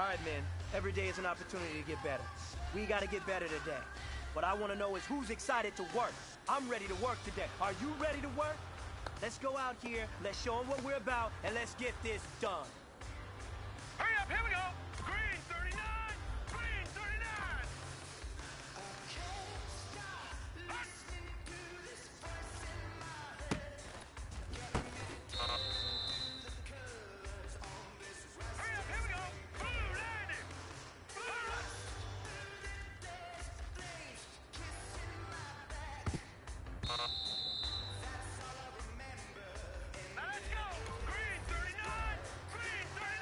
right, man. Every day is an opportunity to get better. We gotta get better today. What I wanna know is who's excited to work. I'm ready to work today. Are you ready to work? Let's go out here, let's show them what we're about, and let's get this done. Hurry up, here we go! Green 39! Green 39! Hurry up, here we go! Blue landing! Blue! Now let's go! Green 39! Green 39!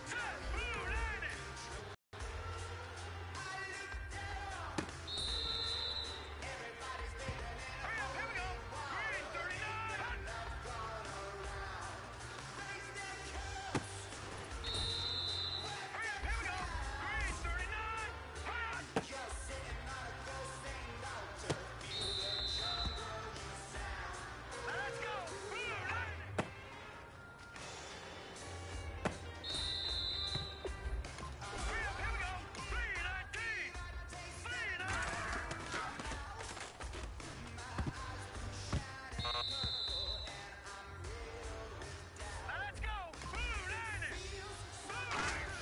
Set! Blue landing! Hurry up, here we go! Green 39! Hurry up, here we go! Green 39! Hot! Let's go! Blue landing! Hurry up, here we go! 319! 319! Let's go! Blue landing! Blue landing!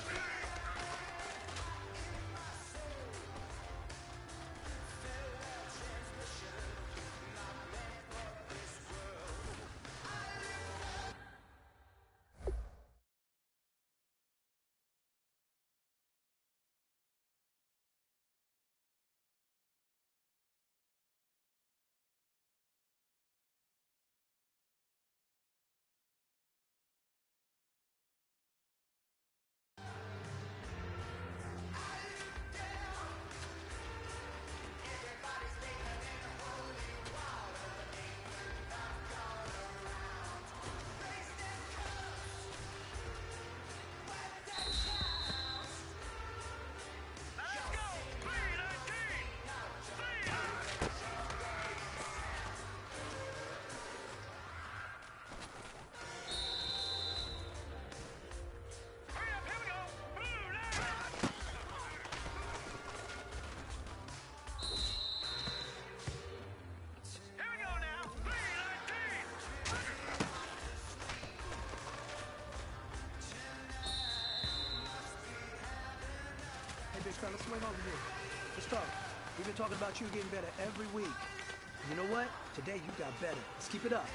Let's go! 319! 319! Hurry up, here we go! Blue landing! Here we go now! 319! Hey, big fella, swing over here. Let's talk. We've been talking about you getting better every week. You know what? Today you got better. Let's keep it up.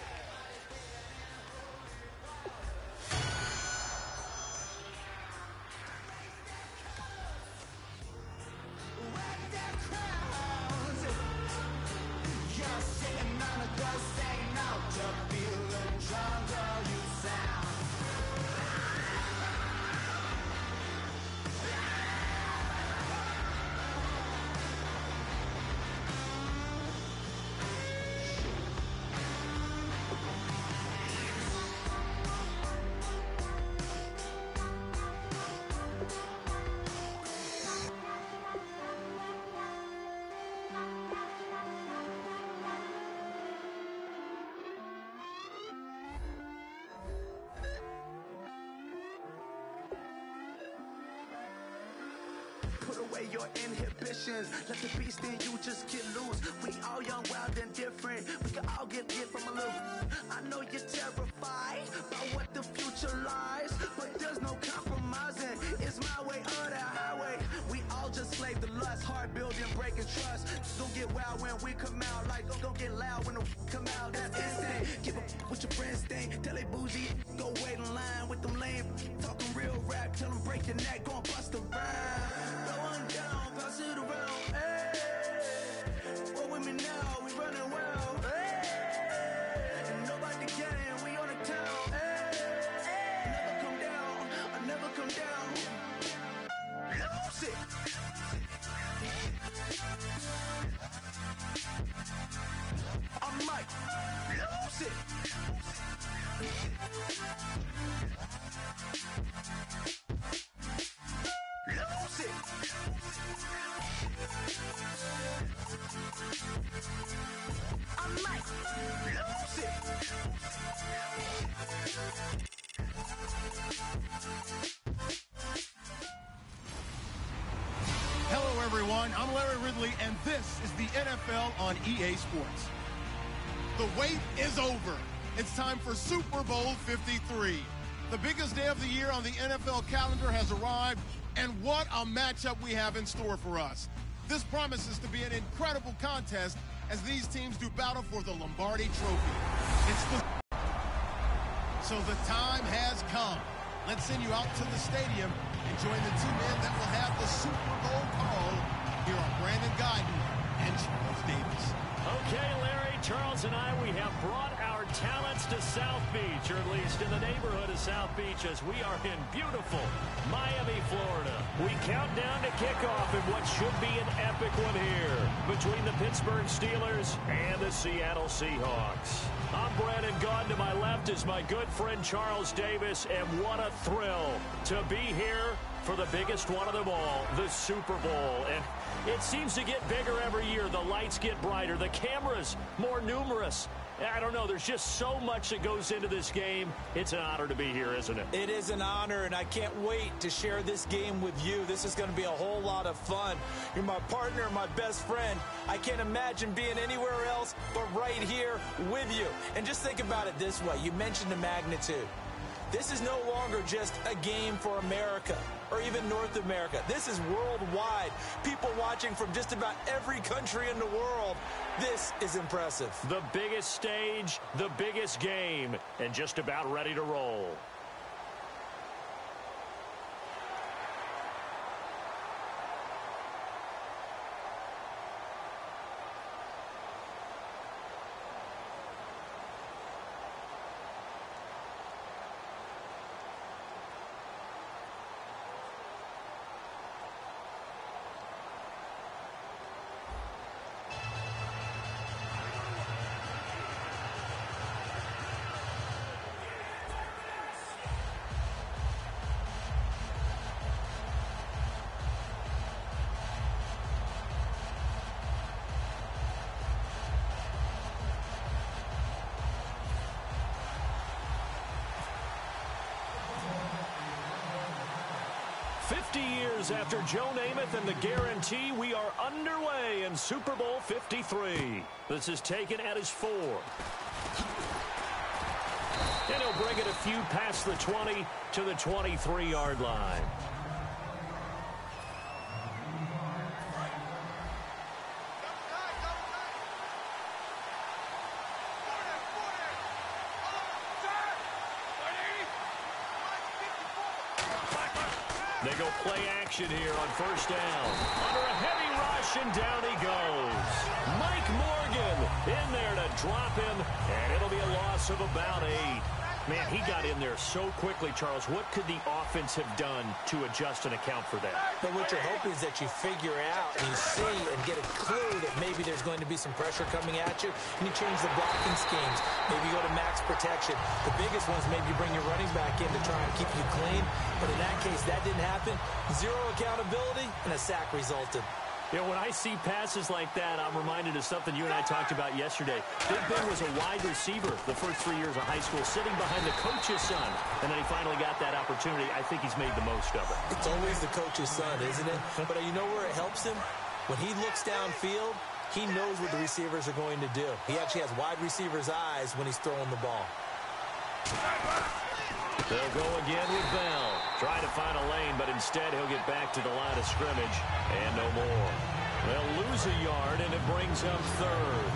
Put away your inhibitions. Let the beast in you just get loose. We all young, wild, and different. We can all get from a little. I know you're terrified by what the future lies, but there's no compromising. It's my way or the highway. We all just slave to lust, hard building, breaking trust. Don't get wild when we come out. Like don't get loud when the come out. That's instant. Give up what your friends think. Tell they bougie. Go wait in line with them lame. Talking real rap. Tell them break your neck. Go and bust a rhyme. Go on down, pass it around. Hey, what with me now? We running well. Hey, and nobody can. We on the town. Hey, never come down. I never come down. Lose it. I'm Mike. Lose it. Lose it. everyone. I'm Larry Ridley, and this is the NFL on EA Sports. The wait is over. It's time for Super Bowl 53. The biggest day of the year on the NFL calendar has arrived, and what a matchup we have in store for us. This promises to be an incredible contest as these teams do battle for the Lombardi Trophy. So the time has come. Let's send you out to the stadium and join the two men that will have the Super Bowl call. Here are Brandon Guyton and Charles Davis. Okay, Larry, Charles and I, we have brought our talents to South Beach, or at least in the neighborhood of South Beach, as we are in beautiful Miami, Florida. We count down to kickoff in what should be an epic one here between the Pittsburgh Steelers and the Seattle Seahawks. I'm Brandon Gaunt. To my left is my good friend Charles Davis, and what a thrill to be here for the biggest one of them all, the Super Bowl. And it seems to get bigger every year. The lights get brighter, the cameras more numerous. I don't know, there's just so much that goes into this game. It's an honor to be here, isn't it? It is an honor, and I can't wait to share this game with you. This is going to be a whole lot of fun. You're my partner, my best friend. I can't imagine being anywhere else but right here with you. And just think about it this way. You mentioned the magnitude. This is no longer just a game for America or even North America. This is worldwide. People watching from just about every country in the world. This is impressive. The biggest stage, the biggest game, and just about ready to roll. After Joe Namath and the guarantee, we are underway in Super Bowl 53. This is taken at his 4. And he'll bring it a few past the 20 to the 23-yard line. They go play action here on first down. Under a heavy rush, and down he goes. Mike Morgan in there to drop him, and it'll be a loss of about 8. Man, he got in there so quickly, Charles. What could the offense have done to adjust and account for that? But what you're hoping is that you figure out and you see and get a clue that maybe there's going to be some pressure coming at you, and you change the blocking schemes. Maybe you go to max protection. The biggest ones, maybe you bring your running back in to try and keep you clean. But in that case, that didn't happen. Zero accountability, and a sack resulted. You know, when I see passes like that, I'm reminded of something you and I talked about yesterday. Big Ben was a wide receiver the first 3 years of high school, sitting behind the coach's son, and then he finally got that opportunity. I think he's made the most of it. It's always the coach's son, isn't it? But you know where it helps him? When he looks downfield, he knows what the receivers are going to do. He actually has wide receivers' eyes when he's throwing the ball. They'll go again with Bell. Try to find a lane, but instead he'll get back to the line of scrimmage and no more. They'll lose a yard, and it brings up 3rd.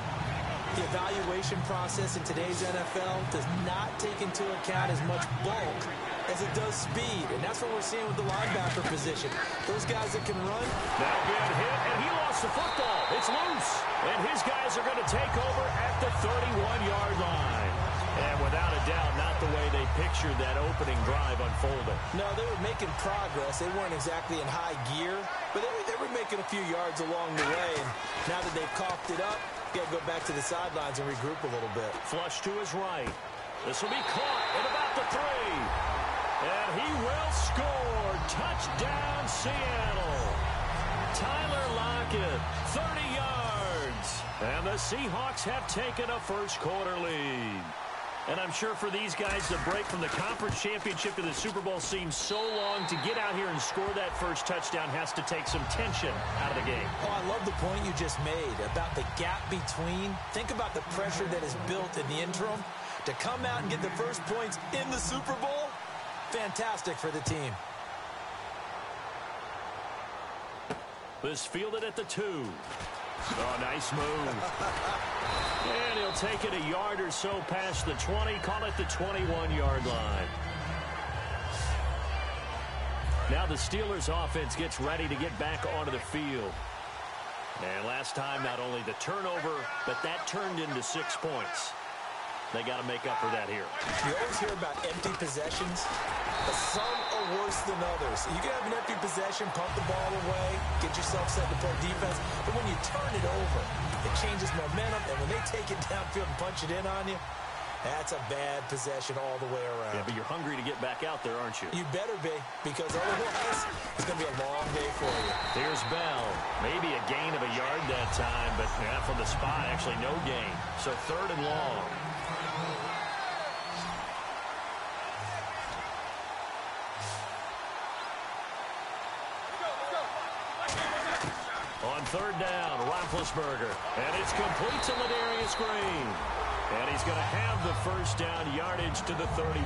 The evaluation process in today's NFL does not take into account as much bulk as it does speed, and that's what we're seeing with the linebacker position. Those guys that can run. Now good hit, and he lost the football. It's loose, and his guys are going to take over at the 31-yard line. And without a doubt, not the way they pictured that opening drive unfolding. No, they were making progress. They weren't exactly in high gear, but they were making a few yards along the way. And now that they've coughed it up, you got to go back to the sidelines and regroup a little bit. Flush to his right. This will be caught at about the 3. And he will score. Touchdown, Seattle. Tyler Lockett, 30 yards. And the Seahawks have taken a first quarter lead. And I'm sure for these guys, the break from the conference championship to the Super Bowl seems so long. To get out here and score that first touchdown has to take some tension out of the game. Oh, I love the point you just made about the gap between. Think about the pressure that is built in the interim. To come out and get the first points in the Super Bowl, fantastic for the team. This fielded at the 2. Oh, nice move. And he'll take it a yard or so past the 20, call it the 21-yard line. Now the Steelers offense gets ready to get back onto the field. And last time, not only the turnover, but that turned into 6 points. They got to make up for that here. You always hear about empty possessions, but some are worse than others. You can have an empty possession, pump the ball away, get yourself set to play defense, but when you turn it over, it changes momentum, and when they take it downfield and punch it in on you, that's a bad possession all the way around. Yeah, but you're hungry to get back out there, aren't you? You better be, because otherwise it's going to be a long day for you. Here's Bell. Maybe a gain of a yard that time, but from the spot, actually no gain. So 3rd and long. On 3rd down, Roethlisberger. And it's complete to Ladarius Green. And he's going to have the first down yardage to the 35.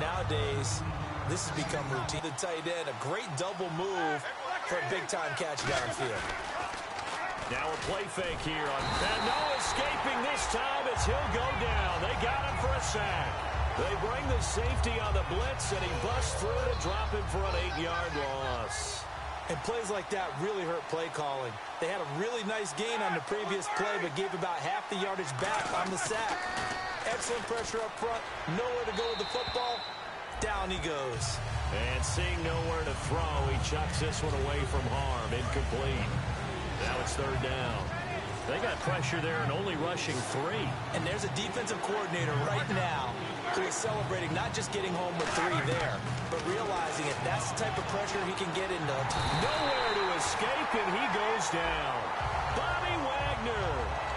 Nowadays, this has become routine. The tight end, a great double move for a big-time catch downfield. Now a play fake here on Ben. No escaping this time as he'll go down. They got him for a sack. They bring the safety on the blitz, and he busts through to drop him for an 8-yard loss. And plays like that really hurt play calling. They had a really nice gain on the previous play, but gave about half the yardage back on the sack. Excellent pressure up front. Nowhere to go with the football. Down he goes. And seeing nowhere to throw, he chucks this one away from harm. Incomplete. Now it's 3rd down. They got pressure there and only rushing 3. And there's a defensive coordinator right now who is celebrating not just getting home with 3 there, but realizing if that's the type of pressure he can get into. Nowhere to escape, and he goes down. Bobby Wagner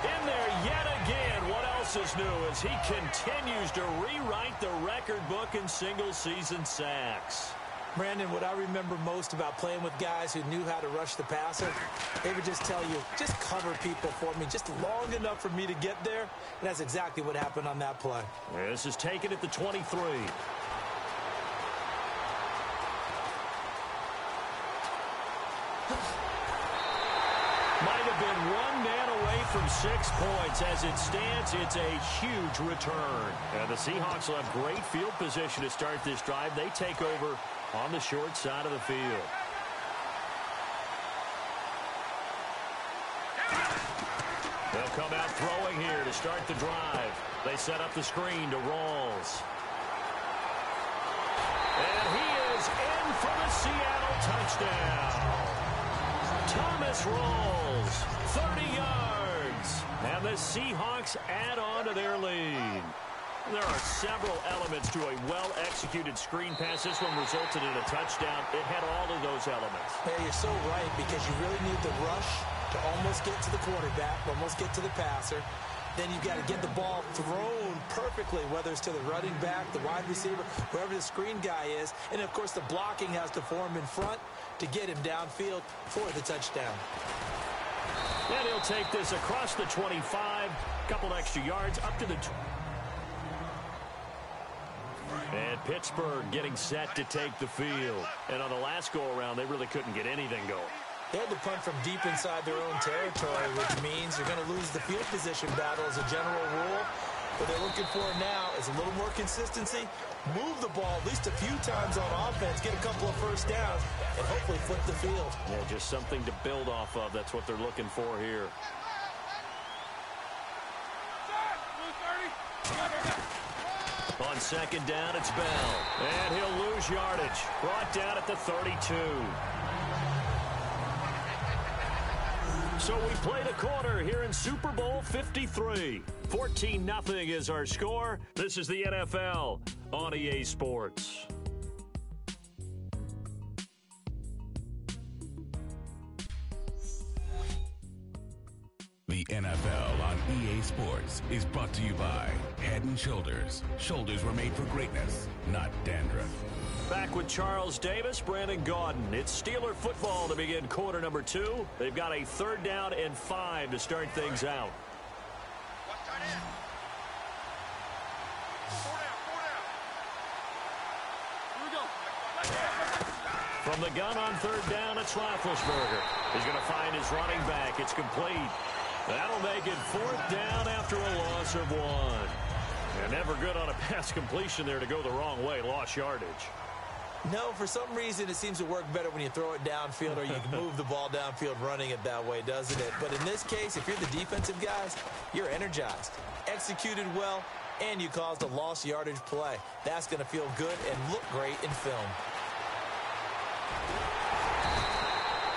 in there yet again. What else is new as he continues to rewrite the record book in single-season sacks. Brandon, what I remember most about playing with guys who knew how to rush the passer, they would just tell you, just cover people for me just long enough for me to get there. And that's exactly what happened on that play. This is taken at the 23. Might have been one man away from 6 points. As it stands, it's a huge return. And the Seahawks will have great field position to start this drive. They take over on the short side of the field. They'll come out throwing here to start the drive. They set up the screen to Rawls. And he is in for the Seattle touchdown. Thomas Rawls, 30 yards. And the Seahawks add on to their lead. There are several elements to a well-executed screen pass. This one resulted in a touchdown. It had all of those elements. Yeah, you're so right, because you really need the rush to almost get to the quarterback, almost get to the passer. Then you've got to get the ball thrown perfectly, whether it's to the running back, the wide receiver, whoever the screen guy is. And, of course, the blocking has to form in front to get him downfield for the touchdown. And he'll take this across the 25, couple extra yards up to the 20. And Pittsburgh getting set to take the field. And on the last go-around, they really couldn't get anything going. They had to punt from deep inside their own territory, which means you're going to lose the field position battle as a general rule. What they're looking for now is a little more consistency, move the ball at least a few times on offense, get a couple of first downs, and hopefully flip the field. Yeah, just something to build off of. That's what they're looking for here. On 2nd down, it's Bell. And he'll lose yardage. Brought down at the 32. So we played a quarter here in Super Bowl 53. 14-0 is our score. This is the NFL on EA Sports. The NFL on EA Sports is brought to you by Head & Shoulders. Shoulders were made for greatness, not dandruff. Back with Charles Davis, Brandon Gaudin. It's Steeler football to begin quarter number 2. They've got a 3rd down and 5 to start things out. From the gun on 3rd down, it's Roethlisberger. He's going to find his running back. It's complete. That'll make it 4th down after a loss of 1. And never good on a pass completion there to go the wrong way. Lost yardage. No, for some reason it seems to work better when you throw it downfield or you can move the ball downfield running it that way, doesn't it? But in this case, if you're the defensive guys, you're energized, executed well, and you caused a lost yardage play. That's going to feel good and look great in film.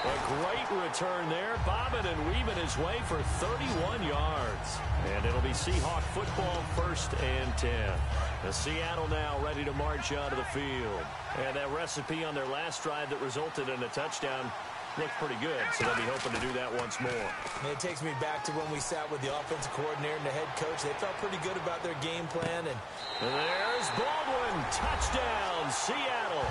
A great return there, bobbing and weaving his way for 31 yards. And it'll be Seahawk football, 1st and 10. The Seattle now ready to march onto the field. And that recipe on their last drive that resulted in a touchdown looked pretty good, so they'll be hoping to do that once more. And it takes me back to when we sat with the offensive coordinator and the head coach. They felt pretty good about their game plan. And there's Baldwin. Touchdown, Seattle.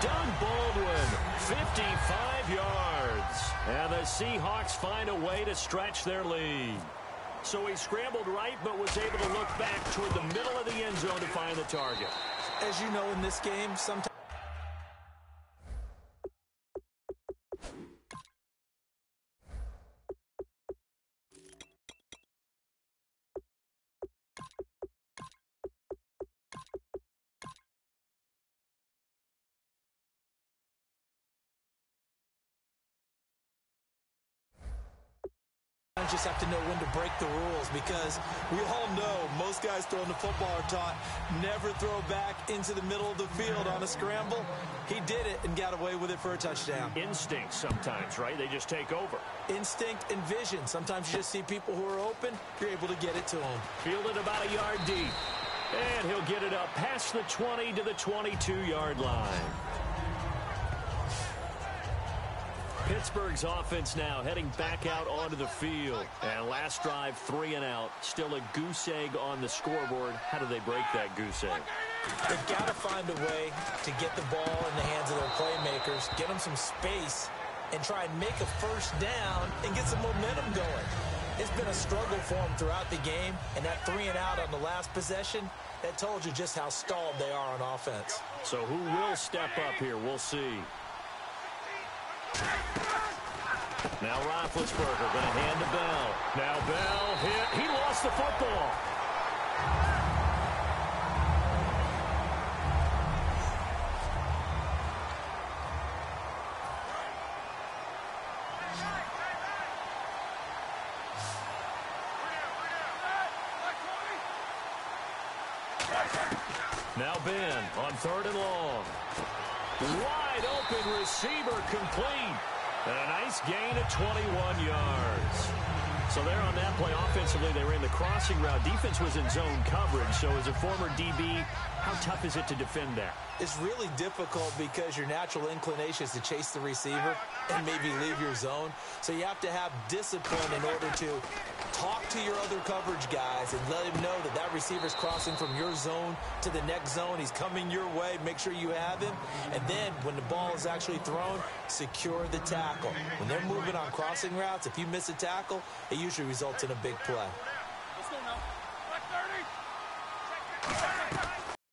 Doug Baldwin, 55 yards. And the Seahawks find a way to stretch their lead. So he scrambled right, but was able to look back toward the middle of the end zone to find the target. As you know, in this game, sometimes just have to know when to break the rules, because we all know most guys throwing the football are taught never throw back into the middle of the field on a scramble. He did it and got away with it for a touchdown. Instinct sometimes, right? They just take over. Instinct and vision. Sometimes you just see people who are open, you're able to get it to them. Fielded about a yard deep. And he'll get it up past the 20 to the 22-yard line. Pittsburgh's offense now heading back out onto the field. And last drive, 3 and out. Still a goose egg on the scoreboard. How do they break that goose egg? They've got to find a way to get the ball in the hands of their playmakers, get them some space, and try and make a 1st down and get some momentum going. It's been a struggle for them throughout the game, and that 3 and out on the last possession, that told you just how stalled they are on offense. So who will step up here? We'll see. Now Roethlisberger going to hand to Bell. Now Bell hit. He lost the football. Now Ben on 3rd and long. Wide open receiver complete. And a nice gain of 21 yards. So there on that play, offensively, they ran the crossing route. Defense was in zone coverage. So as a former DB, how tough is it to defend that? It's really difficult because your natural inclination is to chase the receiver and maybe leave your zone. So you have to have discipline in order to talk to your other coverage guys and let him know that that receiver's crossing from your zone to the next zone. He's coming your way. Make sure you have him. And then when the ball is actually thrown, secure the tackle. When they're moving on crossing routes, if you miss a tackle, it usually results in a big play.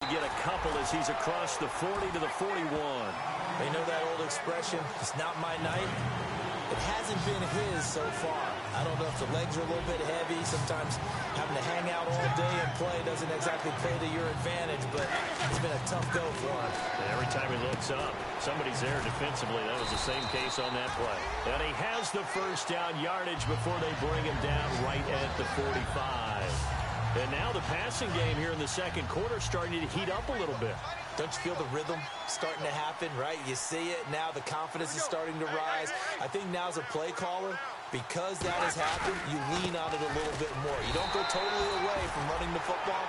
Get a couple as he's across the 40 to the 41. They know that old expression, it's not my night. It hasn't been his so far. I don't know if the legs are a little bit heavy. Sometimes having to hang out all day and play doesn't exactly play to your advantage, but it's been a tough go for him. And every time he looks up, somebody's there defensively. That was the same case on that play. And he has the 1st down yardage before they bring him down right at the 45. And now the passing game here in the 2nd quarter starting to heat up a little bit. Don't you feel the rhythm starting to happen, right? You see it. Now the confidence is starting to rise. I think now as a play caller, because that has happened, you lean on it a little bit more. You don't go totally away from running the football,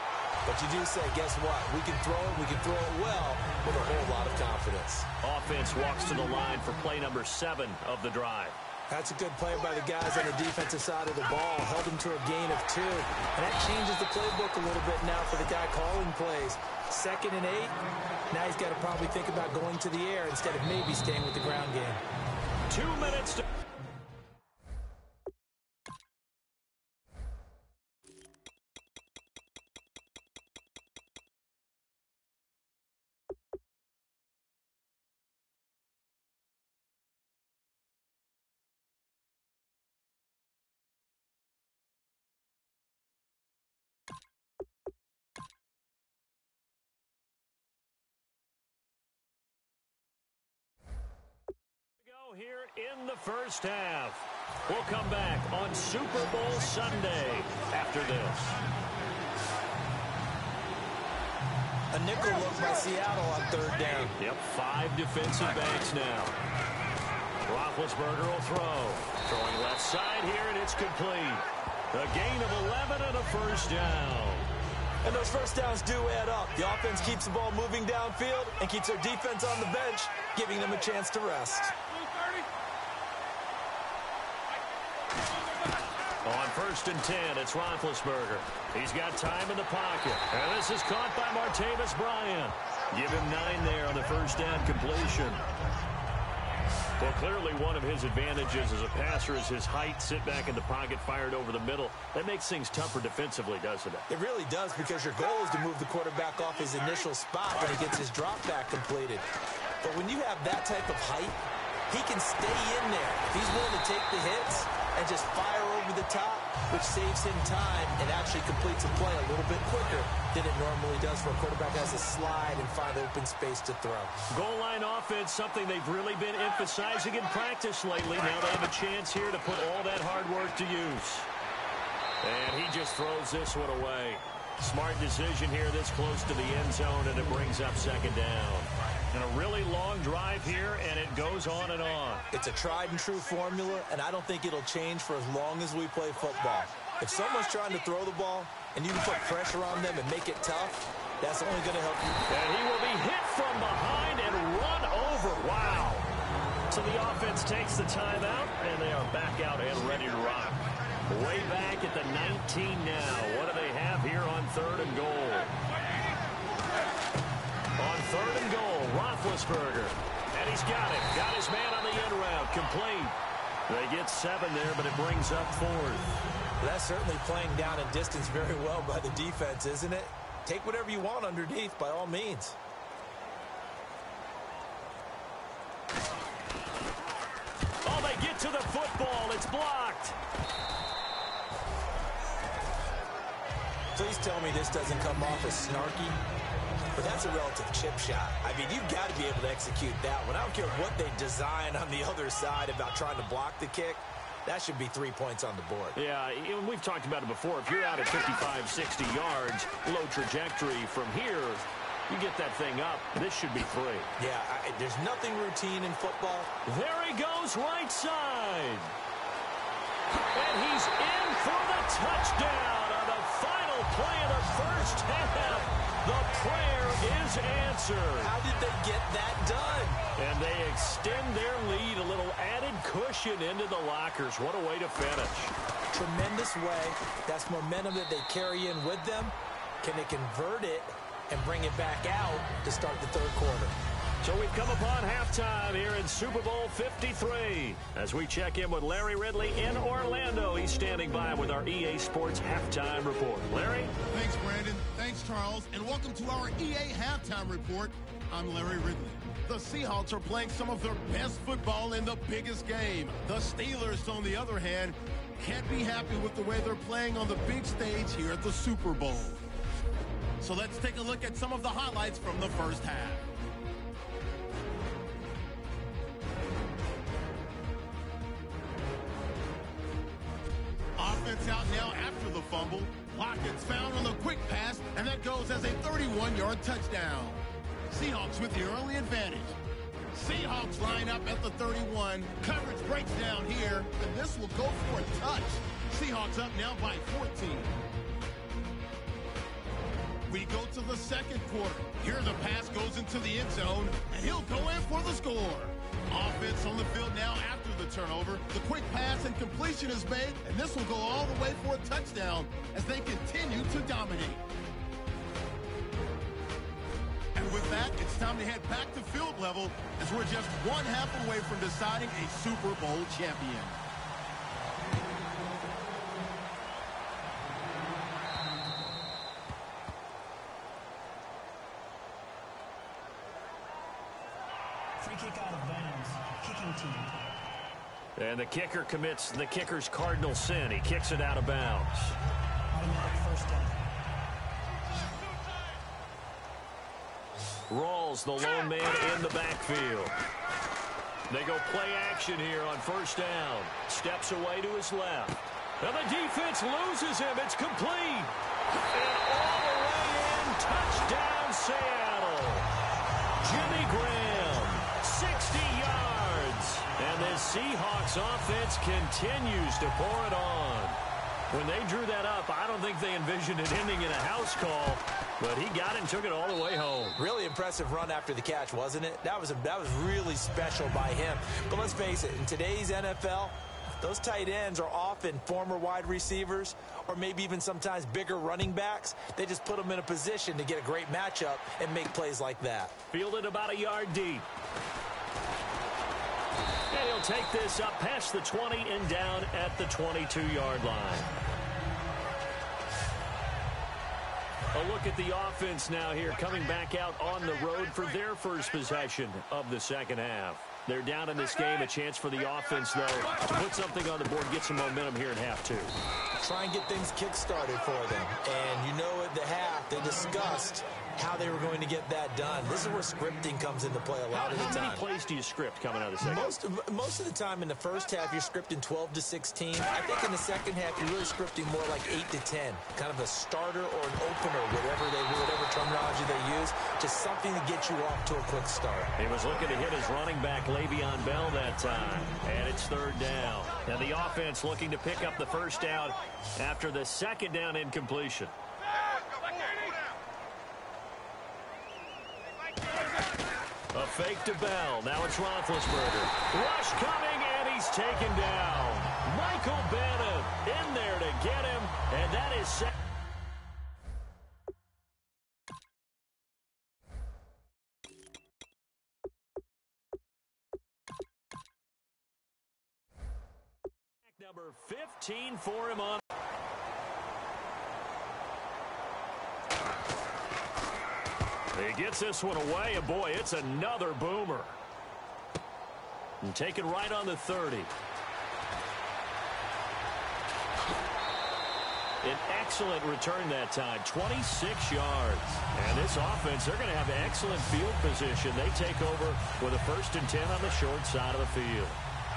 but you do say, guess what? We can throw it. We can throw it well with a whole lot of confidence. Offense walks to the line for play number 7 of the drive. That's a good play by the guys on the defensive side of the ball. Held them to a gain of 2. And that changes the playbook a little bit now for the guy calling plays. 2nd and 8. Now he's got to probably think about going to the air instead of maybe staying with the ground game. 2 minutes to... here in the first half. We'll come back on Super Bowl Sunday after this. A nickel look by Seattle on 3rd down. Yep, 5 defensive backs now. Roethlisberger will throw. Throwing left side here, and it's complete. A gain of 11 and a first down. And those first downs do add up. The offense keeps the ball moving downfield and keeps their defense on the bench, giving them a chance to rest. On 1st and 10, it's Roethlisberger. He's got time in the pocket. And this is caught by Martavis Bryant. Give him 9 there on the first down completion. Well, clearly one of his advantages as a passer is his height. Sit back in the pocket, fired over the middle. That makes things tougher defensively, doesn't it? It really does, because your goal is to move the quarterback off his initial spot when he gets his drop back completed. But when you have that type of height, he can stay in there. If he's willing to take the hits and just fire over the top, which saves him time and actually completes a play a little bit quicker than it normally does for a quarterback who has to slide and find open space to throw. Goal line offense, something they've really been emphasizing in practice lately. Now they have a chance here to put all that hard work to use. And he just throws this one away. Smart decision here this close to the end zone, and it brings up 2nd down. And a really long drive here, and it goes on and on. It's a tried-and-true formula, and I don't think it'll change for as long as we play football. If someone's trying to throw the ball, and you can put pressure on them and make it tough, that's only going to help you. And he will be hit from behind and run over. Wow. So the offense takes the timeout, and they are back out and ready to rock. Way back at the 19 now. What do they have here on 3rd and goal? On 3rd and goal, Roethlisberger. And he's got it. Got his man on the end route. Complete. They get 7 there, but it brings up 4th. Well, that's certainly playing down in distance very well by the defense, isn't it? Take whatever you want underneath, by all means. Oh, they get to the football. It's blocked. Please tell me this doesn't come off as snarky. But that's a relative chip shot. I mean, you've got to be able to execute that one. I don't care what they design on the other side about trying to block the kick. That should be 3 points on the board. Yeah, we've talked about it before. If you're out at 55, 60 yards, low trajectory from here, you get that thing up. This should be 3. Yeah, there's nothing routine in football. There he goes, right side. And he's in for the touchdown on the final play of the first half. The prayer is answered. How did they get that done? And they extend their lead, a little added cushion into the lockers. What a way to finish. Tremendous way. That's momentum that they carry in with them. Can they convert it and bring it back out to start the 3rd quarter? So we've come upon halftime here in Super Bowl 53. As we check in with Larry Ridley in Orlando, he's standing by with our EA Sports Halftime Report. Larry? Thanks, Brandon. Thanks, Charles. And welcome to our EA Halftime Report. I'm Larry Ridley. The Seahawks are playing some of their best football in the biggest game. The Steelers, on the other hand, can't be happy with the way they're playing on the big stage here at the Super Bowl. So let's take a look at some of the highlights from the first half. Offense out now after the fumble. Lockett's found on the quick pass, and that goes as a 31-yard touchdown. Seahawks with the early advantage. Seahawks line up at the 31. Coverage breaks down here, and this will go for a touch. Seahawks up now by 14. We go to the 2nd quarter. Here the pass goes into the end zone, and he'll go in for the score. Offense on the field now after the turnover. The quick pass and completion is made, and this will go all the way for a touchdown as they continue to dominate. And with that, it's time to head back to field level as we're just one half away from deciding a Super Bowl champion. Free kick out of bounds. Kicking team. And the kicker commits the kicker's cardinal sin. He kicks it out of bounds. Automatic first down. Rawls, the lone man in the backfield. They go play action here on first down. Steps away to his left. And the defense loses him. It's complete. And all the way in. Touchdown, Seattle. Jimmy Graham, 60 yards. And this Seahawks offense continues to pour it on. When they drew that up, I don't think they envisioned it ending in a house call, but he got it and took it all the way home. Really impressive run after the catch, wasn't it? That was really special by him. But let's face it, in today's NFL, those tight ends are often former wide receivers or maybe even sometimes bigger running backs. They just put them in a position to get a great matchup and make plays like that. Fielded about a yard deep. And he'll take this up past the 20 and down at the 22-yard line. A look at the offense now here, coming back out on the road for their first possession of the second half. They're down in this game. A chance for the offense, though, to put something on the board, get some momentum here in half two. Try and get things kick-started for them. And you know at the half, they discussed how they were going to get that done. This is where scripting comes into play a lot of the time. How many plays do you script coming out of the second? Most of the time in the first half, you're scripting 12 to 16. I think in the second half, you're really scripting more like 8 to 10. Kind of a starter or an opener, whatever terminology they use. Just something to get you off to a quick start. He was looking to hit his running back, Le'Veon Bell, that time. And it's third down. And the offense looking to pick up the first down after the second down incompletion. A fake to Bell. Now it's Roethlisberger. Rush coming, and he's taken down. Michael Bennett in there to get him, and that is set. Number 15 for him on. He gets this one away, and boy, it's another boomer. And taken right on the 30. An excellent return that time, 26 yards. And this offense, they're going to have excellent field position. They take over with a 1st and 10 on the short side of the field.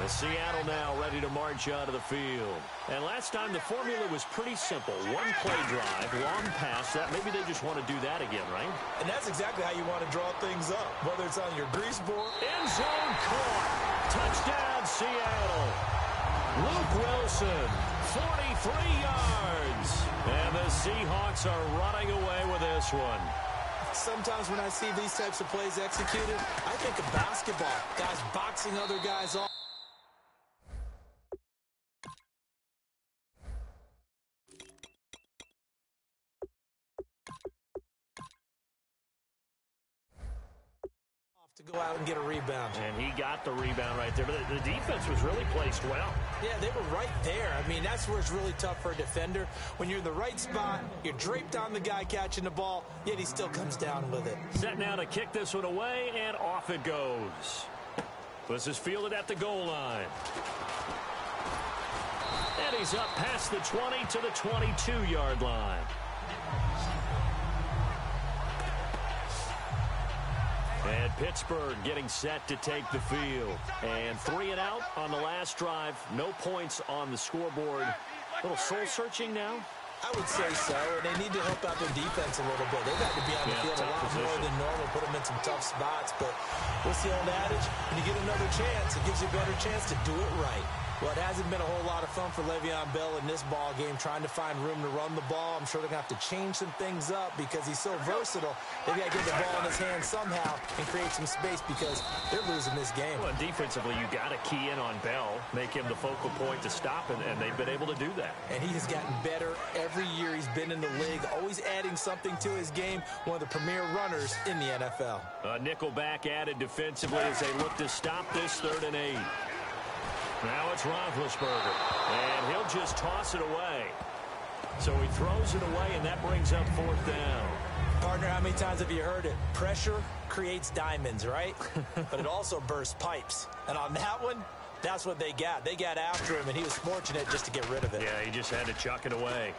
The Seattle now ready to march out of the field. And last time the formula was pretty simple. One play drive, long pass. That maybe they just want to do that again, right? And that's exactly how you want to draw things up, whether it's on your grease board. End zone caught. Touchdown, Seattle. Luke Wilson, 43 yards. And the Seahawks are running away with this one. Sometimes when I see these types of plays executed, I think of basketball. Guys boxing other guys off. To go out and get a rebound. And he got the rebound right there. But the defense was really placed well. Yeah, they were right there. I mean, that's where it's really tough for a defender. When you're in the right spot, you're draped on the guy catching the ball, yet he still comes down with it. Set now to kick this one away, and off it goes. This is fielded at the goal line. And he's up past the 20 to the 22-yard line. And Pittsburgh getting set to take the field. And 3 and out on the last drive. No points on the scoreboard. A little soul-searching now? I would say so, and they need to help out their defense a little bit. They've had to be on the field a lot more than normal, put them in some tough spots. But what's the old adage? When you get another chance, it gives you a better chance to do it right. Well, it hasn't been a whole lot of fun for Le'Veon Bell in this ball game, trying to find room to run the ball. I'm sure they're going to have to change some things up because he's so versatile. They've got to get the ball in his hands somehow and create some space because they're losing this game. Well, defensively, you got to key in on Bell, make him the focal point to stop, and they've been able to do that. And he has gotten better every year he's been in the league, always adding something to his game, one of the premier runners in the NFL. A nickel back added defensively as they look to stop this 3rd and 8. Now it's Roethlisberger, and he'll just toss it away. So he throws it away, and that brings up 4th down. Partner, how many times have you heard it? Pressure creates diamonds, right? But it also bursts pipes. And on that one, that's what they got. They got after him, and he was fortunate just to get rid of it. Yeah, he just had to chuck it away.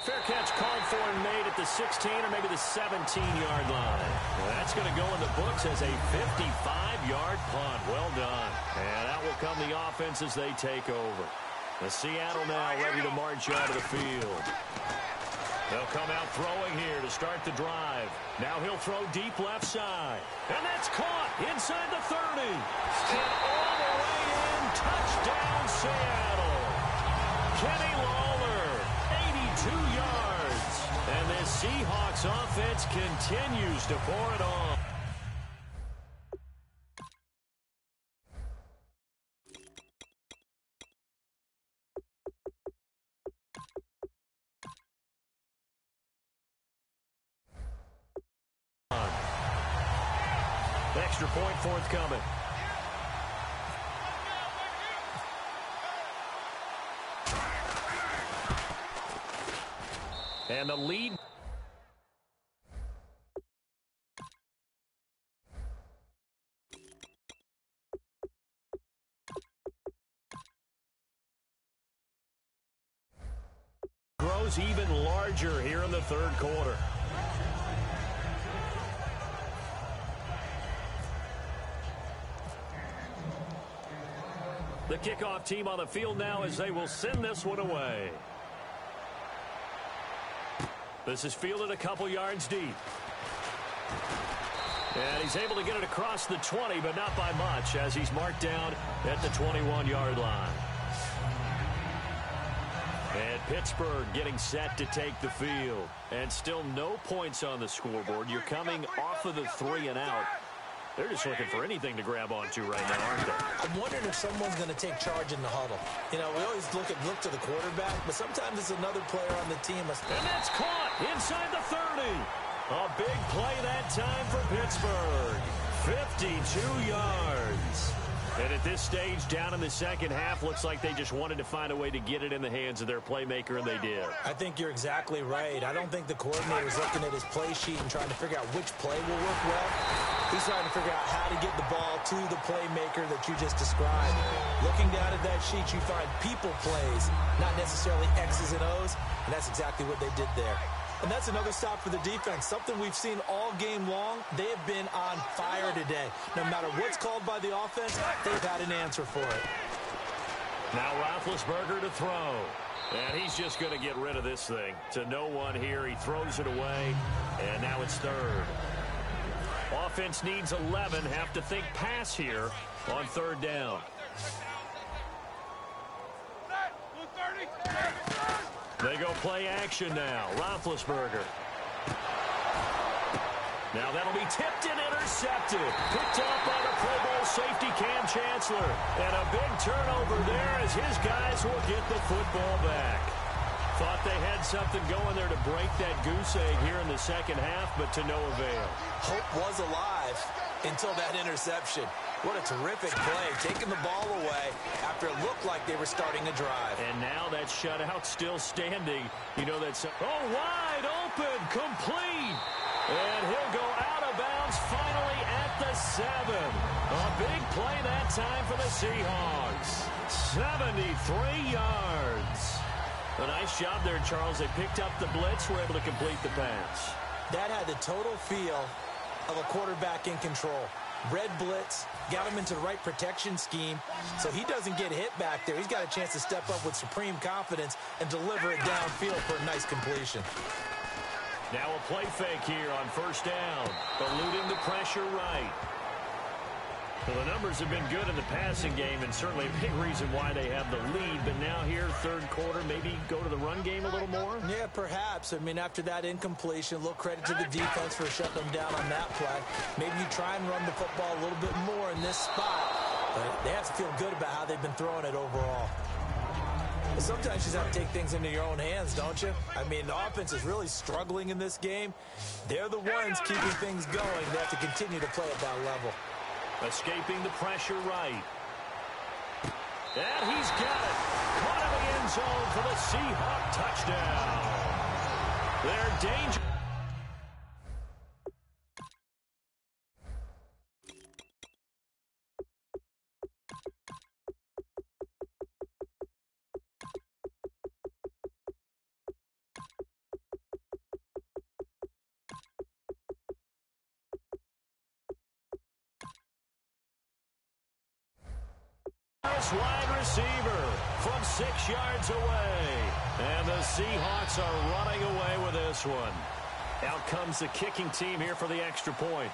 Fair catch called for and made at the 16 or maybe the 17-yard line. Well, that's going to go in the books as a 55-yard punt. Well done. And that will come the offense as they take over. The Seattle now ready to march out of the field. They'll come out throwing here to start the drive. Now he'll throw deep left side. And that's caught inside the 30. And all the way in. Touchdown, Seattle. Kenny Lawler, 82 yards. And this Seahawks offense continues to pour it on. Extra point forthcoming. And the lead. Grows even larger here in the 3rd quarter. The kickoff team on the field now as they will send this one away. This is fielded a couple yards deep. And he's able to get it across the 20, but not by much as he's marked down at the 21-yard line. And Pittsburgh getting set to take the field. And still no points on the scoreboard. You're coming off of the 3 and out. They're just looking for anything to grab onto right now, aren't they? I'm wondering if someone's going to take charge in the huddle. You know, we always look to the quarterback, but sometimes it's another player on the team. And that's caught inside the 30. A big play that time for Pittsburgh. 52 yards. And at this stage, down in the second half, looks like they just wanted to find a way to get it in the hands of their playmaker, and they did. I think you're exactly right. I don't think the coordinator's looking at his play sheet and trying to figure out which play will work well. He's trying to figure out how to get the ball to the playmaker that you just described. Looking down at that sheet, you find people plays, not necessarily X's and O's, and that's exactly what they did there. And that's another stop for the defense, something we've seen all game long. They have been on fire today. No matter what's called by the offense, they've had an answer for it. Now Roethlisberger to throw. And he's just going to get rid of this thing. To no one here. He throws it away. And now it's 3rd. Offense needs 11. Have to think pass here on 3rd down. They go play action now. Roethlisberger. Now that'll be tipped and intercepted. Picked up by the Pro Bowl safety Cam Chancellor. And a big turnover there as his guys will get the football back. Thought they had something going there to break that goose egg here in the second half, but to no avail. Hope was alive until that interception. What a terrific play, taking the ball away after it looked like they were starting a drive. And now that shutout still standing. You know that's wide open, complete. And he'll go out of bounds finally at the 7. A big play that time for the Seahawks. 73 yards. A nice job there, Charles. They picked up the blitz, were able to complete the pass. That had the total feel of a quarterback in control. Red blitz, got him into the right protection scheme, so he doesn't get hit back there. He's got a chance to step up with supreme confidence and deliver it downfield for a nice completion. Now a play fake here on 1st down, eluding the pressure right. Well, the numbers have been good in the passing game, and certainly a big reason why they have the lead. But now here, third quarter, maybe go to the run game a little more? Yeah, perhaps. I mean, after that incompletion, a little credit to the defense for shutting them down on that play. Maybe you try and run the football a little bit more in this spot. But they have to feel good about how they've been throwing it overall. But sometimes you just have to take things into your own hands, don't you? I mean, the offense is really struggling in this game. They're the ones keeping things going. They have to continue to play at that level. Escaping the pressure right. And he's got it. Caught in the end zone for the Seahawk touchdown. They're dangerous. Wide receiver from 6 yards away. And the Seahawks are running away with this one. Out comes the kicking team here for the extra point.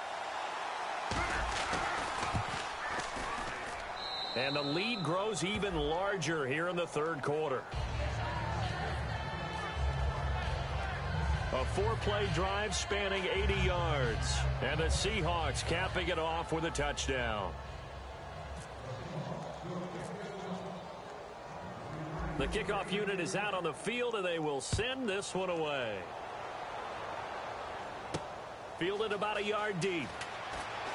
And the lead grows even larger here in the third quarter. A 4-play drive spanning 80 yards. And the Seahawks capping it off with a touchdown. The kickoff unit is out on the field, and they will send this one away. Fielded about a yard deep.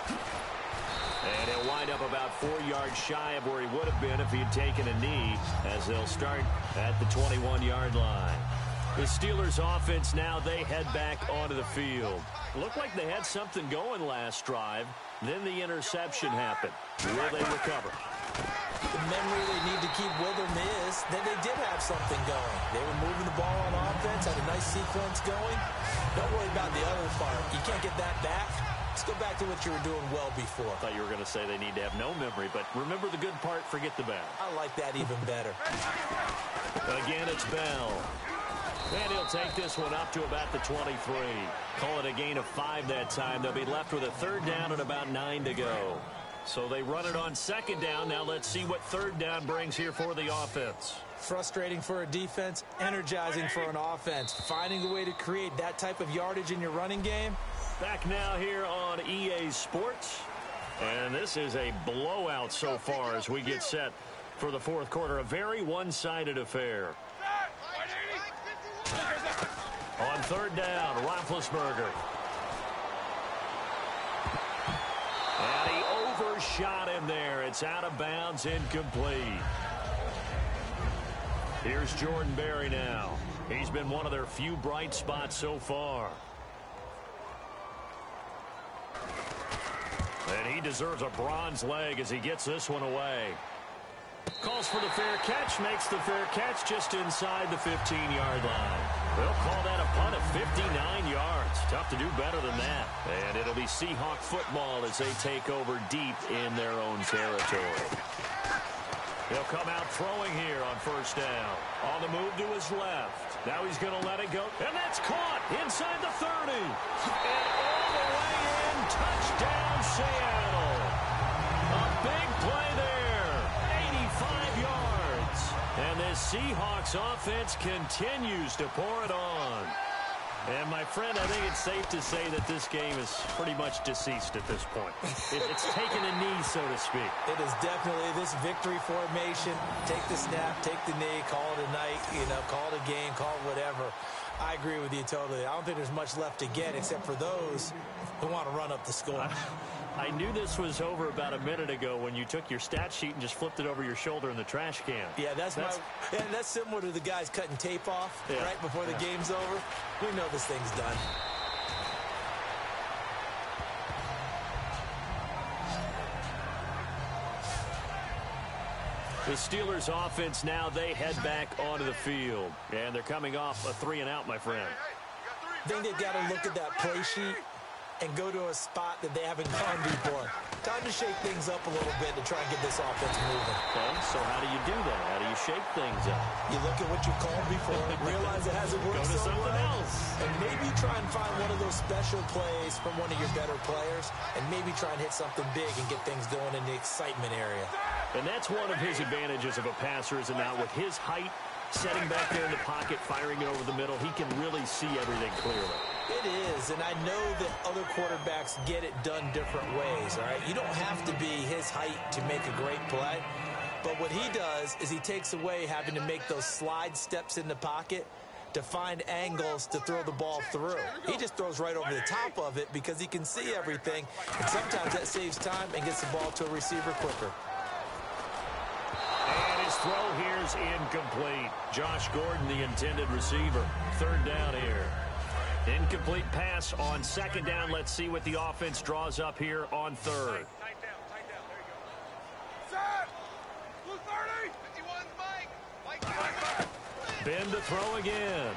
And he'll wind up about 4 yards shy of where he would have been if he had taken a knee, as they'll start at the 21-yard line. The Steelers offense now, they head back onto the field. Looked like they had something going last drive. Then the interception happened. Will they recover? The memory they need to keep with them is that they did have something going. They were moving the ball on offense, had a nice sequence going. Don't worry about the other part. You can't get that back. Let's go back to what you were doing well before. I thought you were going to say they need to have no memory, but remember the good part, forget the bad. I like that even better. Again, it's Bell. And he'll take this one up to about the 23. Call it a gain of 5 that time. They'll be left with a third down and about 9 to go. So they run it on second down. Now let's see what third down brings here for the offense. Frustrating for a defense, energizing for an offense. Finding a way to create that type of yardage in your running game. Back now here on EA Sports. And this is a blowout so far as we get set for the fourth quarter. A very one-sided affair. On third down, Roethlisberger. And he overshot him there. It's out of bounds, incomplete. Here's Jordan Berry now. He's been one of their few bright spots so far. And he deserves a bronze leg as he gets this one away. Calls for the fair catch, makes the fair catch just inside the 15-yard line. They'll call that a punt of 59 yards. Tough to do better than that. And it'll be Seahawk football as they take over deep in their own territory. They'll come out throwing here on first down. On the move to his left. Now he's going to let it go. And that's caught inside the 30. And all the way in. Touchdown, Seattle. A big play there. 85 yards. And this Seahawks offense continues to pour it on. And, my friend, I think it's safe to say that this game is pretty much deceased at this point. It's taken a knee, so to speak. It is definitely this victory formation. Take the snap, take the knee, call it a night, call it a game, call it whatever. I agree with you totally. I don't think there's much left to get except for those who want to run up the score. I knew this was over about a minute ago when you took your stat sheet and just flipped it over your shoulder in the trash can. Yeah, that's similar to the guys cutting tape off right before the game's over. We know this thing's done. The Steelers offense now, they head back onto the field. And thee coming off a 3-and-out, my friend. I think they've got to look at that play sheet and go to a spot that they haven't gone before. Time to shake things up a little bit to try and get this offense moving. Okay, so how do you do that? How do you shake things up? You look at what you called before, realize it hasn't worked Go to so something well, else. and maybe try and find one of those special plays from one of your better players and maybe try and hit something big and get things going in the excitement area. And that's one of his advantages of a passer, is now with his height, setting back there in the pocket, firing it over the middle, he can really see everything clearly. It is, and I know that other quarterbacks get it done different ways, all right? You don't have to be his height to make a great play, but what he does is he takes away having to make those slide steps in the pocket to find angles to throw the ball through. He just throws right over the top of it because he can see everything, and sometimes that saves time and gets the ball to a receiver quicker. And his throw here is incomplete. Josh Gordon, the intended receiver. Third down here. Incomplete pass on second down. Let's see what the offense draws up here on third. Tight down. There you go. Set! Blue 30! 51's Mike. Ben to throw again.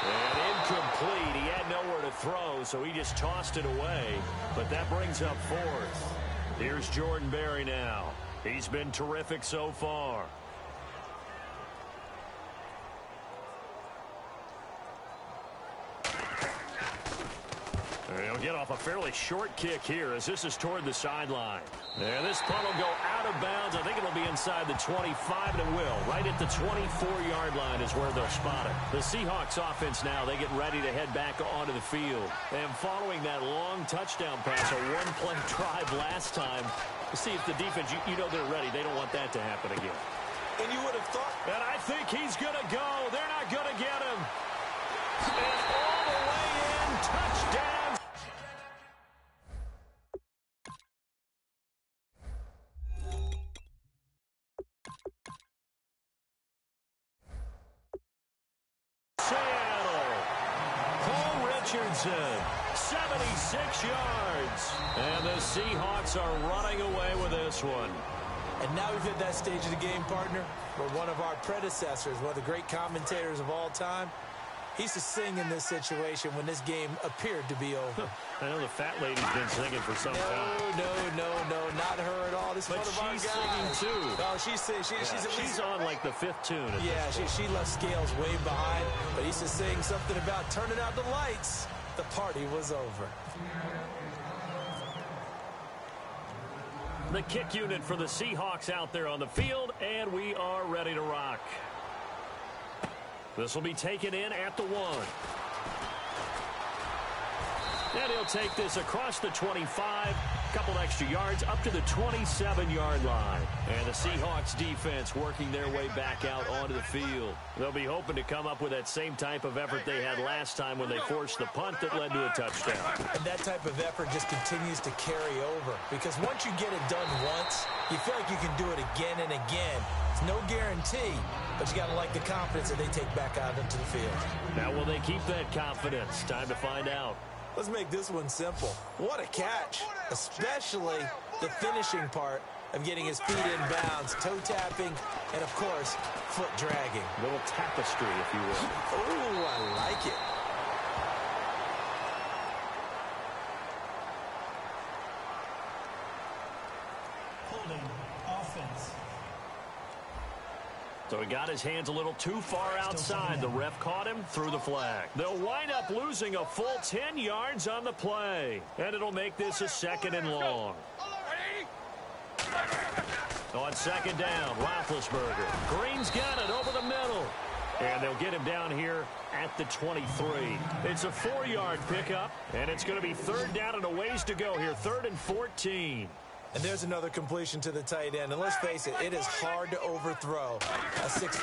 And incomplete. He had nowhere to throw, so he just tossed it away. But that brings up fourth. Here's Jordan Berry now. He's been terrific so far. He'll get off a fairly short kick here as this is toward the sideline. And this punt will go out of bounds. I think it'll be inside the 25, and it will. Right at the 24-yard line is where they'll spot it. The Seahawks offense now, they get ready to head back onto the field. And following that long touchdown pass, a one-play drive last time, to see if the defense, you know they're ready. They don't want that to happen again. And you would have thought. And I think he's going to go. They're not going to get him. And all the way in, touchdown. Seattle. Paul Richardson, 76 yards. And the Seahawks are running away with this one. And now we've hit that stage of the game, partner, where one of our predecessors, one of the great commentators of all time, he used to sing in this situation when this game appeared to be over. I know the fat lady's been singing for some time. No, not her at all. This is but one of our guys. She's singing too. Oh, she's singing. She's on like the fifth tune. Yeah, she left Scales way behind, but he used to sing something about turning out the lights. The party was over. The kick unit for the Seahawks out there on the field, and we are ready to rock. This will be taken in at the 1. And he'll take this across the 25, couple extra yards up to the 27-yard line. And the Seahawks defense working their way back out onto the field. They'll be hoping to come up with that same type of effort they had last time when they forced the punt that led to a touchdown. And that type of effort just continues to carry over, because once you get it done once, you feel like you can do it again and again. It's no guarantee, but you got to like the confidence that they take back out into the field. Now, will they keep that confidence? Time to find out. Let's make this one simple. What a catch, especially the finishing part of getting his feet in bounds, toe tapping, and, of course, foot dragging. A little tapestry, if you will. Oh, I like it. Holding offense. So he got his hands a little too far outside. The ref caught him, threw the flag. They'll wind up losing a full 10 yards on the play. And it'll make this a second and long. On second down, Roethlisberger. Green's got it over the middle. And they'll get him down here at the 23. It's a 4-yard pickup, and it's going to be third down and a ways to go here, 3rd and 14. And there's another completion to the tight end. And let's face it, it is hard to overthrow a 6'6"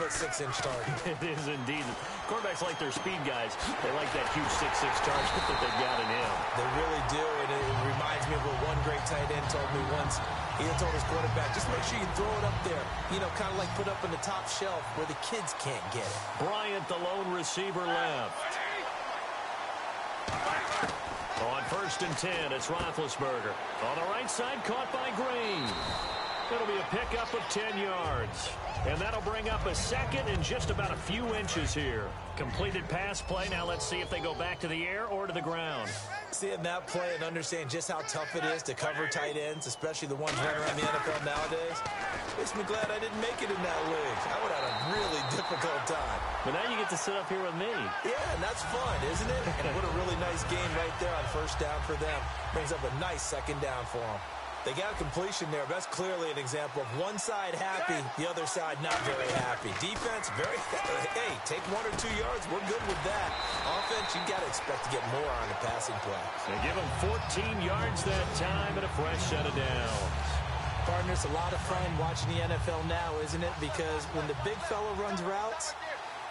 target. It is indeed. Quarterbacks like their speed guys. They like that huge 6'6" target that they've got in him. They really do. And it reminds me of what one great tight end told me once. He had told his quarterback, just make sure you throw it up there. You know, kind of like put up in the top shelf where the kids can't get it. Bryant, the lone receiver, left. On 1st and 10, it's Roethlisberger. On the right side, caught by Green. It'll be a pickup of 10 yards. And that'll bring up a second and just about a few inches here. Completed pass play. Now let's see if they go back to the air or to the ground. Seeing that play and understand just how tough it is to cover tight ends, especially the ones running around the NFL nowadays, makes me glad I didn't make it in that league. I would have had a really difficult time. But now you get to sit up here with me. Yeah, and that's fun, isn't it? And what a really nice game right there on first down for them. Brings up a nice second down for them. They got a completion there. That's clearly an example of one side happy, the other side not very happy. Defense, hey, take 1 or 2 yards. We're good with that. Offense, you got to expect to get more on the passing play. They give them 14 yards that time and a fresh set of downs. Partner, it's a lot of fun watching the NFL now, isn't it? Because when the big fella runs routes,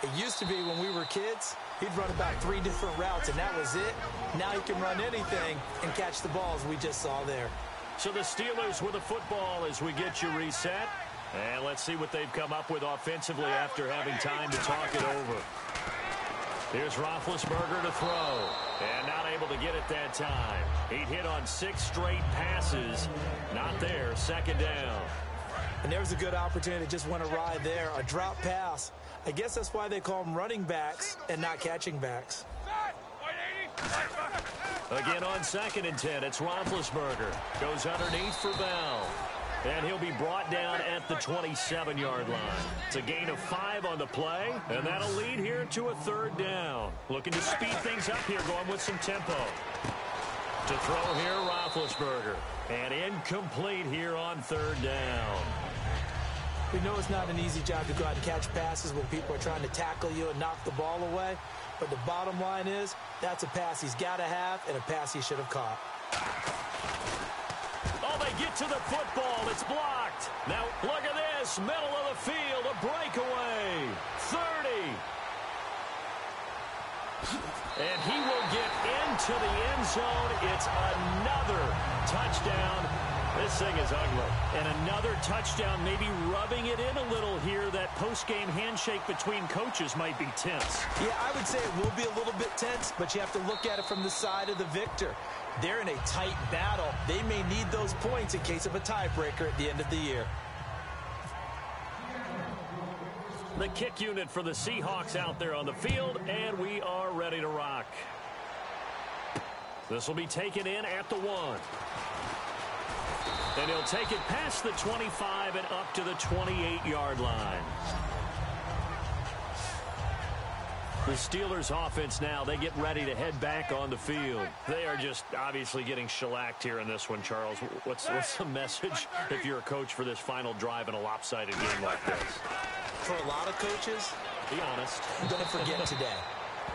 it used to be when we were kids, he'd run about 3 different routes, and that was it. Now he can run anything and catch the balls we just saw there. So the Steelers with the football as we get you reset. And let's see what they've come up with offensively after having time to talk it over. Here's Roethlisberger to throw. And not able to get it that time. He'd hit on 6 straight passes. Not there. Second down. And there's a good opportunity that just went awry there. A drop pass. I guess that's why they call them running backs and not catching backs. Again on 2nd and 10, it's Roethlisberger. Goes underneath for Bell. And he'll be brought down at the 27-yard line. It's a gain of 5 on the play, and that'll lead here to a 3rd down. Looking to speed things up here, going with some tempo. To throw here, Roethlisberger. And incomplete here on 3rd down. We know it's not an easy job to go out and catch passes when people are trying to tackle you and knock the ball away. But the bottom line is, that's a pass he's got to have and a pass he should have caught. Oh, they get to the football. It's blocked. Now, look at this. Middle of the field, a breakaway. 30. And he will get into the end zone. It's another touchdown. This thing is ugly. And another touchdown, maybe rubbing it in a little here. That post-game handshake between coaches might be tense. Yeah, I would say it will be a little bit tense, but you have to look at it from the side of the victor. They're in a tight battle. They may need those points in case of a tiebreaker at the end of the year. The kick unit for the Seahawks out there on the field, and we are ready to rock. This will be taken in at the 1. And he'll take it past the 25 and up to the 28-yard line. The Steelers offense now, they get ready to head back on the field. They are just obviously getting shellacked here in this one, Charles. What's the message if you're a coach for this final drive in a lopsided game like this? For a lot of coaches, be honest. Don't forget today.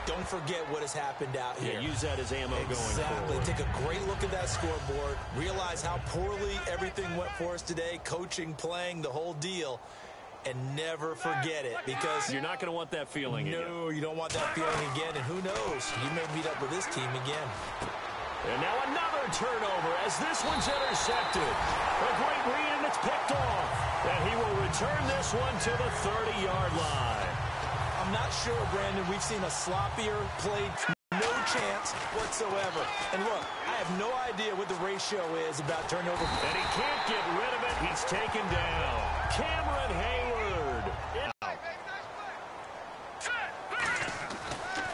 Don't forget what has happened out here. Yeah, use that as ammo going forward. Take a great look at that scoreboard. Realize how poorly everything went for us today. Coaching, playing, the whole deal. And never forget it, because you're not going to want that feeling again. No, you don't want that feeling again. And who knows? You may meet up with this team again. And now another turnover as this one's intercepted. A great read, and it's picked off. And he will return this one to the 30-yard line. I'm not sure, Brandon, we've seen a sloppier play. No chance whatsoever. And look, I have no idea what the ratio is about turnover. And he can't get rid of it. He's taken down. Cameron Hayward.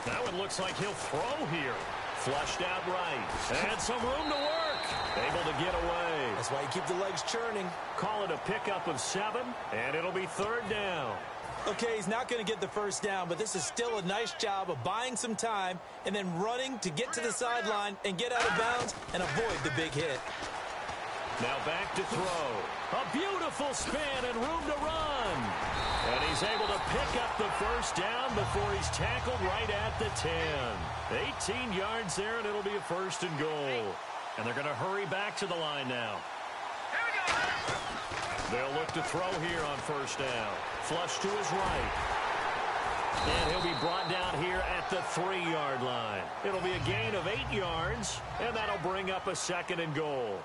That one looks like he'll throw here. Flushed out right. And some room to work. Able to get away. That's why you keep the legs churning. Call it a pickup of 7, and it'll be 3rd down. Okay, he's not going to get the first down, but this is still a nice job of buying some time and then running to get to the sideline and get out of bounds and avoid the big hit. Now back to throw. A beautiful spin and room to run. And he's able to pick up the first down before he's tackled right at the 10. 18 yards there, and it'll be a 1st and goal. And they're going to hurry back to the line now. They'll look to throw here on 1st down. Flush to his right. And he'll be brought down here at the 3-yard line. It'll be a gain of 8 yards, and that'll bring up a 2nd and goal.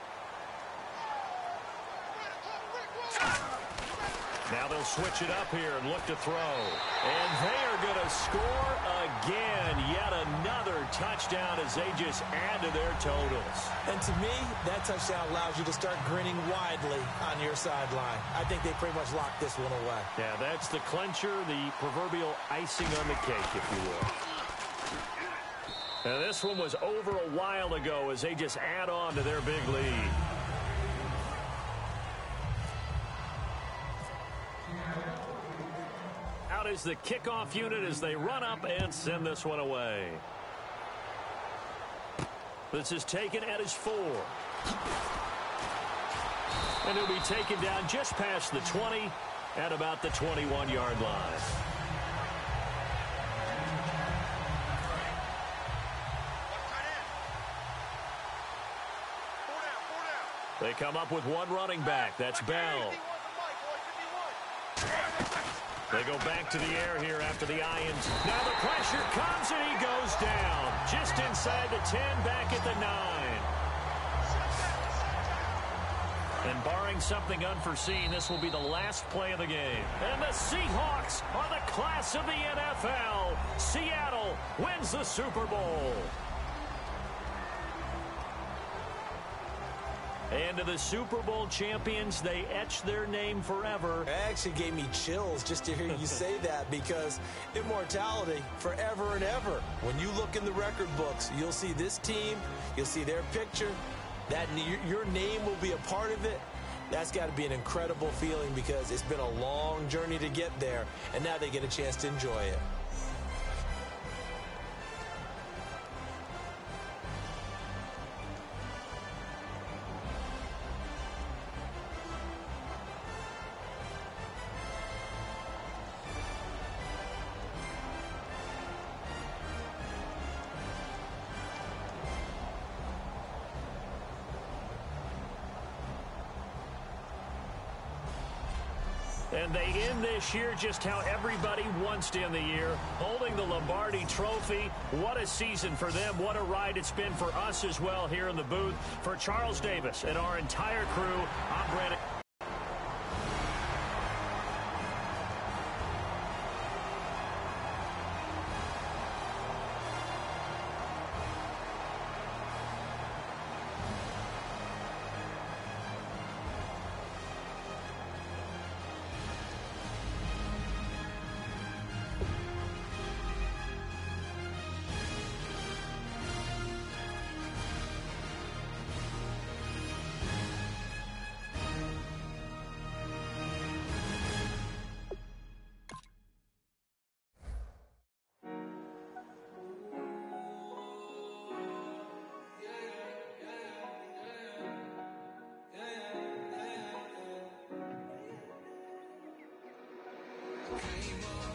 Now they'll switch it up here and look to throw. And they are going to score again. Yet another touchdown as they just add to their totals. And to me, that touchdown allows you to start grinning widely on your sideline. I think they pretty much locked this one away. Yeah, that's the clincher, the proverbial icing on the cake, if you will. Now this one was over a while ago as they just add on to their big lead. is the kickoff unit as they run up and send this one away. This is taken at his 4. And he'll be taken down just past the 20 at about the 21-yard line. They come up with one running back. That's Bell. They go back to the air here after the Ions. Now the pressure comes and he goes down. Just inside the 10, back at the 9. And barring something unforeseen, this will be the last play of the game. And the Seahawks are the class of the NFL. Seattle wins the Super Bowl. And to the Super Bowl champions, they etch their name forever. It actually gave me chills just to hear you say that, because immortality forever and ever. When you look in the record books, you'll see this team, you'll see their picture, that your name will be a part of it. That's got to be an incredible feeling, because it's been a long journey to get there, and now they get a chance to enjoy it. And they end this year just how everybody wants to end the year, holding the Lombardi Trophy. What a season for them. What a ride it's been for us as well here in the booth. For Charles Davis and our entire crew, I'm Brandon. Came up